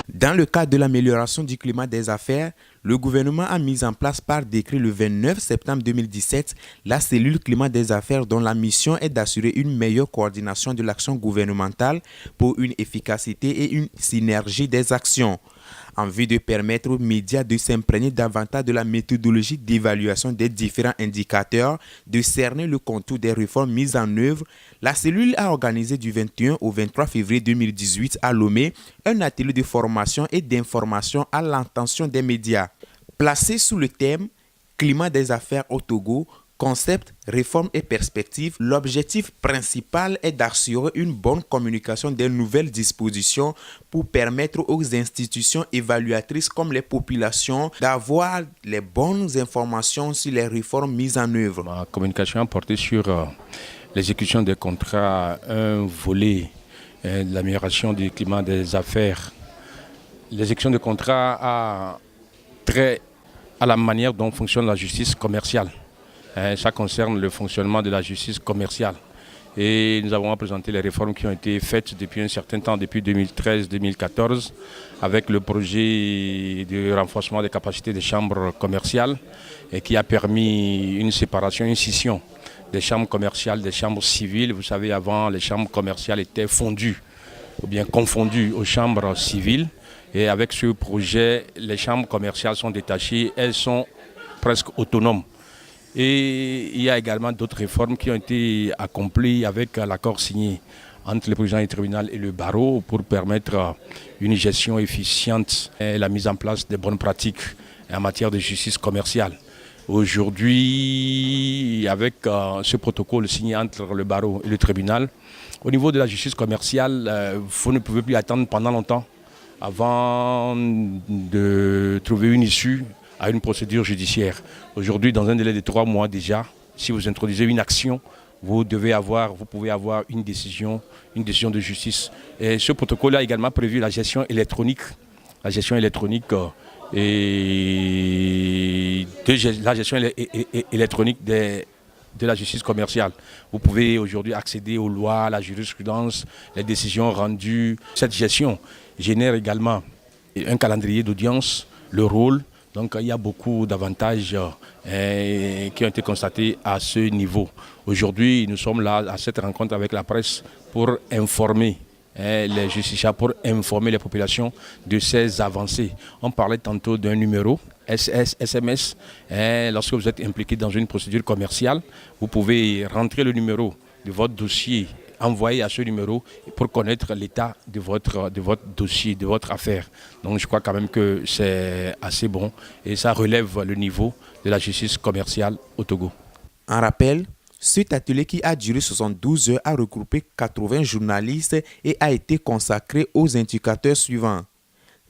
Dans le cadre de l'amélioration du climat des affaires, le gouvernement a mis en place par décret le 29 septembre 2017 la cellule climat des affaires dont la mission est d'assurer une meilleure coordination de l'action gouvernementale pour une efficacité et une synergie des actions. En vue de permettre aux médias de s'imprégner davantage de la méthodologie d'évaluation des différents indicateurs, de cerner le contour des réformes mises en œuvre, la cellule a organisé du 21 au 23 février 2018 à Lomé un atelier de formation et d'information à l'intention des médias. Placé sous le thème « Climat des affaires au Togo », concept, réforme et perspectives, l'objectif principal est d'assurer une bonne communication des nouvelles dispositions pour permettre aux institutions évaluatrices comme les populations d'avoir les bonnes informations sur les réformes mises en œuvre. Ma communication a porté sur l'exécution des contrats, un volet de l'amélioration du climat des affaires. L'exécution des contrats a trait à la manière dont fonctionne la justice commerciale. Ça concerne le fonctionnement de la justice commerciale. Et nous avons présenté les réformes qui ont été faites depuis un certain temps, depuis 2013-2014, avec le projet de renforcement des capacités des chambres commerciales et qui a permis une séparation, une scission des chambres commerciales, des chambres civiles. Vous savez, avant, les chambres commerciales étaient fondues ou bien confondues aux chambres civiles. Et avec ce projet, les chambres commerciales sont détachées, elles sont presque autonomes. Et il y a également d'autres réformes qui ont été accomplies avec l'accord signé entre le président du tribunal et le barreau pour permettre une gestion efficiente et la mise en place de bonnes pratiques en matière de justice commerciale. Aujourd'hui, avec ce protocole signé entre le barreau et le tribunal, au niveau de la justice commerciale, vous ne pouvez plus attendre pendant longtemps avant de trouver une issue à une procédure judiciaire. Aujourd'hui, dans un délai de 3 mois déjà, si vous introduisez une action, vous pouvez avoir une décision de justice. Et ce protocole a également prévu la gestion électronique de la justice commerciale. Vous pouvez aujourd'hui accéder aux lois, à la jurisprudence, les décisions rendues. Cette gestion génère également un calendrier d'audience, le rôle. Donc il y a beaucoup d'avantages qui ont été constatés à ce niveau. Aujourd'hui, nous sommes là à cette rencontre avec la presse pour informer les justiciables, pour informer les populations de ces avancées. On parlait tantôt d'un numéro SMS. Lorsque vous êtes impliqué dans une procédure commerciale, vous pouvez rentrer le numéro de votre dossier, envoyer à ce numéro pour connaître l'état de votre dossier, de votre affaire. Donc je crois quand même que c'est assez bon et ça relève le niveau de la justice commerciale au Togo. En rappel, cet atelier qui a duré 72 heures a regroupé 80 journalistes et a été consacré aux indicateurs suivants: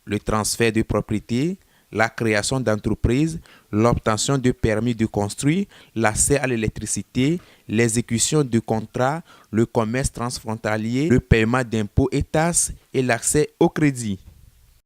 le transfert de propriété, la création d'entreprises, l'obtention de permis de construire, l'accès à l'électricité, l'exécution de contrats, le commerce transfrontalier, le paiement d'impôts et taxes et l'accès au crédit.